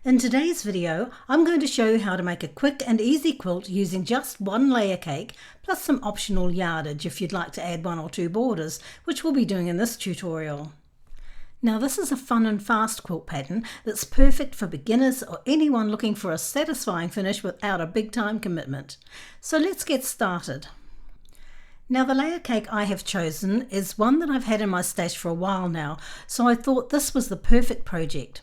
In today's video, I'm going to show you how to make a quick and easy quilt using just one layer cake plus some optional yardage if you'd like to add 1 or 2 borders, which we'll be doing in this tutorial. Now this is a fun and fast quilt pattern that's perfect for beginners or anyone looking for a satisfying finish without a big time commitment. So let's get started. Now the layer cake I have chosen is one that I've had in my stash for a while now, so I thought this was the perfect project.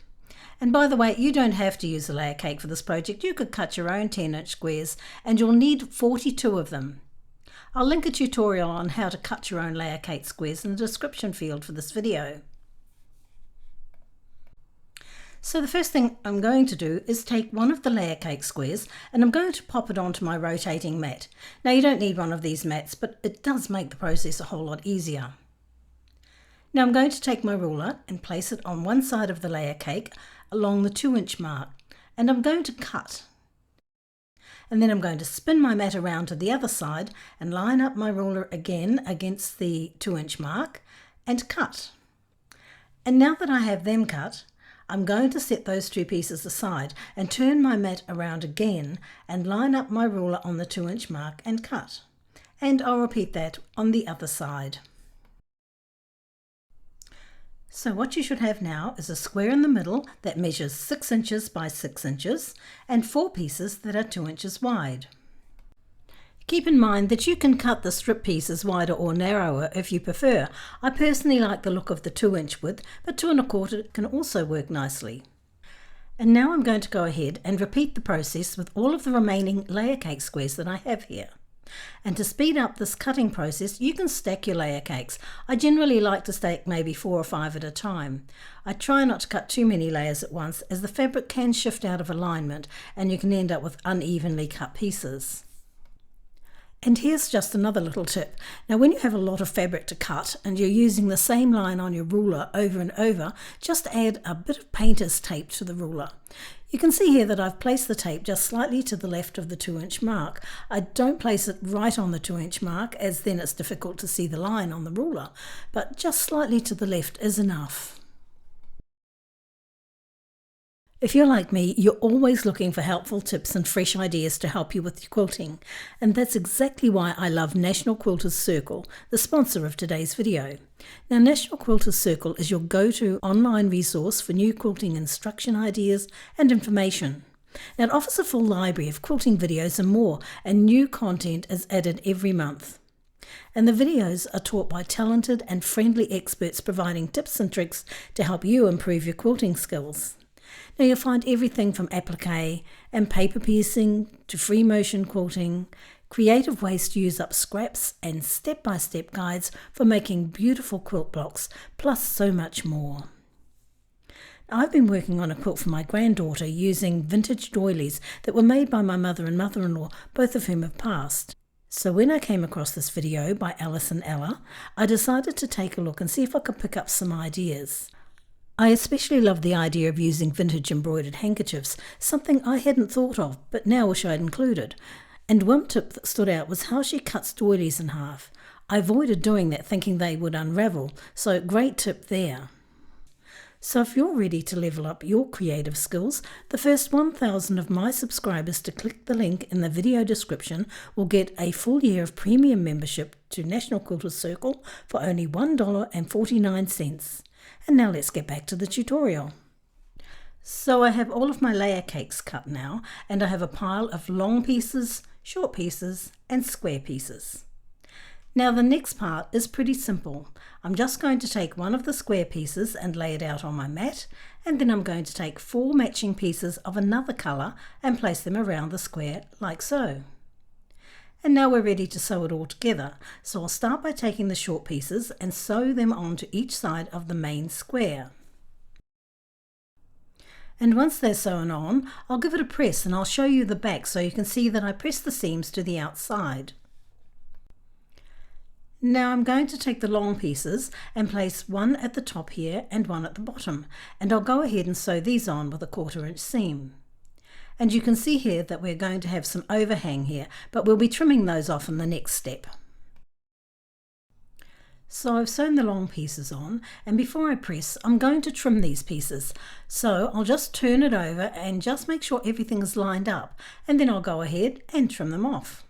And by the way, you don't have to use a layer cake for this project. You could cut your own 10-inch squares and you'll need 42 of them. I'll link a tutorial on how to cut your own layer cake squares in the description field for this video. So the first thing I'm going to do is take one of the layer cake squares and I'm going to pop it onto my rotating mat. Now you don't need one of these mats, but it does make the process a whole lot easier. Now I'm going to take my ruler and place it on one side of the layer cake along the 2-inch mark, and I'm going to cut. And then I'm going to spin my mat around to the other side and line up my ruler again against the 2-inch mark and cut. And now that I have them cut, I'm going to set those 2 pieces aside and turn my mat around again and line up my ruler on the 2-inch mark and cut. And I'll repeat that on the other side. So what you should have now is a square in the middle that measures 6 inches by 6 inches and 4 pieces that are 2 inches wide. Keep in mind that you can cut the strip pieces wider or narrower if you prefer. I personally like the look of the 2-inch width, but 2 1/4 can also work nicely. And now I'm going to go ahead and repeat the process with all of the remaining layer cake squares that I have here. And to speed up this cutting process, you can stack your layer cakes. I generally like to stack maybe 4 or 5 at a time. I try not to cut too many layers at once, as the fabric can shift out of alignment and you can end up with unevenly cut pieces. And here's just another little tip. Now when you have a lot of fabric to cut and you're using the same line on your ruler over and over, just add a bit of painter's tape to the ruler. You can see here that I've placed the tape just slightly to the left of the 2-inch mark. I don't place it right on the 2-inch mark, as then it's difficult to see the line on the ruler, but just slightly to the left is enough. If you're like me, you're always looking for helpful tips and fresh ideas to help you with your quilting, and that's exactly why I love National Quilters Circle, the sponsor of today's video. Now, National Quilters Circle is your go-to online resource for new quilting instruction ideas and information. Now, it offers a full library of quilting videos and more, and new content is added every month. And the videos are taught by talented and friendly experts providing tips and tricks to help you improve your quilting skills. Now you'll find everything from applique and paper piecing to free motion quilting, creative ways to use up scraps and step-by-step guides for making beautiful quilt blocks, plus so much more. Now, I've been working on a quilt for my granddaughter using vintage doilies that were made by my mother and mother-in-law, both of whom have passed. So when I came across this video by Alice and Ella, I decided to take a look and see if I could pick up some ideas. I especially love the idea of using vintage embroidered handkerchiefs, something I hadn't thought of, but now wish I'd included. And one tip that stood out was how she cuts doilies in half. I avoided doing that, thinking they would unravel, so great tip there. So if you're ready to level up your creative skills, the first 1,000 of my subscribers to click the link in the video description will get a full year of premium membership to National Quilters Circle for only $1.49. And now let's get back to the tutorial. So I have all of my layer cakes cut now, and I have a pile of long pieces, short pieces and square pieces. Now the next part is pretty simple. I'm just going to take one of the square pieces and lay it out on my mat, and then I'm going to take 4 matching pieces of another colour and place them around the square like so. And now we're ready to sew it all together, so I'll start by taking the short pieces and sew them onto each side of the main square. And once they're sewn on, I'll give it a press and I'll show you the back so you can see that I press the seams to the outside. Now I'm going to take the long pieces and place one at the top here and one at the bottom, and I'll go ahead and sew these on with a 1/4 inch seam. And you can see here that we're going to have some overhang here, but we'll be trimming those off in the next step. So I've sewn the long pieces on, and before I press, I'm going to trim these pieces. So I'll just turn it over and just make sure everything is lined up, and then I'll go ahead and trim them off.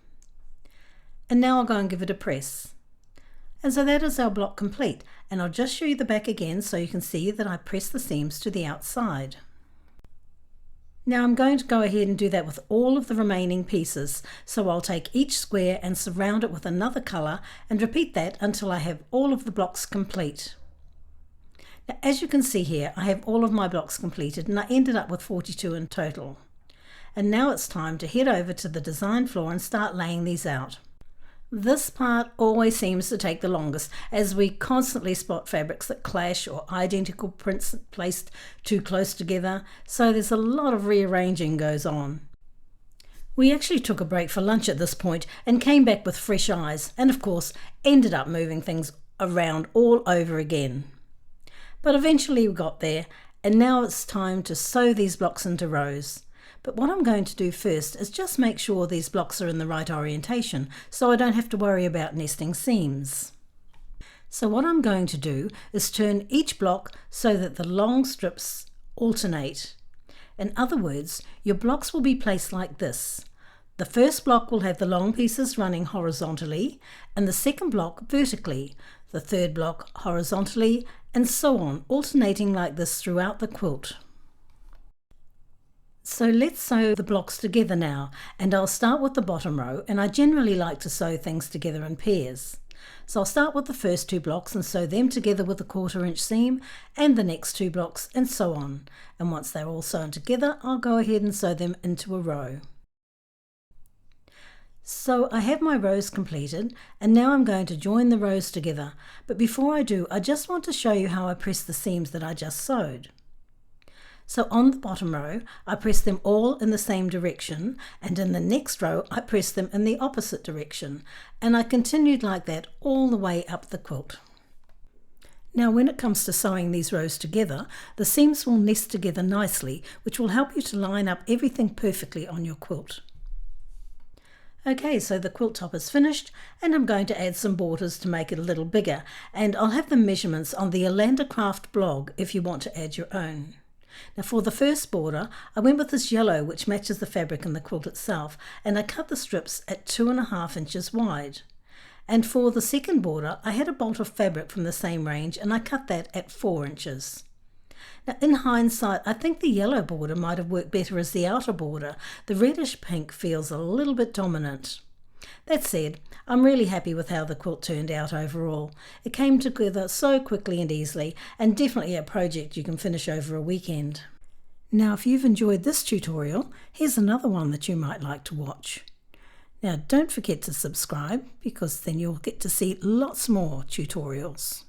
And now I'll go and give it a press. And so that is our block complete, and I'll just show you the back again so you can see that I press the seams to the outside. Now I'm going to go ahead and do that with all of the remaining pieces, so I'll take each square and surround it with another colour and repeat that until I have all of the blocks complete. Now, as you can see here, I have all of my blocks completed and I ended up with 42 in total. And now it's time to head over to the design floor and start laying these out. This part always seems to take the longest, as we constantly spot fabrics that clash or identical prints placed too close together, so there's a lot of rearranging goes on. We actually took a break for lunch at this point and came back with fresh eyes, and of course ended up moving things around all over again. But eventually we got there, and now it's time to sew these blocks into rows. But what I'm going to do first is just make sure these blocks are in the right orientation so I don't have to worry about nesting seams. So what I'm going to do is turn each block so that the long strips alternate. In other words, your blocks will be placed like this. The first block will have the long pieces running horizontally, and the second block vertically, the third block horizontally, and so on, alternating like this throughout the quilt. So let's sew the blocks together now, and I'll start with the bottom row, and I generally like to sew things together in pairs. So I'll start with the first two blocks and sew them together with a 1/4 inch seam, and the next two blocks, and so on. And once they're all sewn together, I'll go ahead and sew them into a row. So I have my rows completed, and now I'm going to join the rows together. But before I do, I just want to show you how I press the seams that I just sewed. So on the bottom row, I press them all in the same direction, and in the next row, I press them in the opposite direction, and I continued like that all the way up the quilt. Now when it comes to sewing these rows together, the seams will nest together nicely, which will help you to line up everything perfectly on your quilt. Okay, so the quilt top is finished, and I'm going to add some borders to make it a little bigger, and I'll have the measurements on the Alanda Craft blog if you want to add your own. Now for the first border, I went with this yellow which matches the fabric in the quilt itself, and I cut the strips at 2.5 inches wide. And for the second border, I had a bolt of fabric from the same range, and I cut that at 4 inches. Now in hindsight, I think the yellow border might have worked better as the outer border. The reddish pink feels a little bit dominant. That said, I'm really happy with how the quilt turned out overall. It came together so quickly and easily, and definitely a project you can finish over a weekend. Now if you've enjoyed this tutorial, here's another one that you might like to watch. Now don't forget to subscribe, because then you'll get to see lots more tutorials.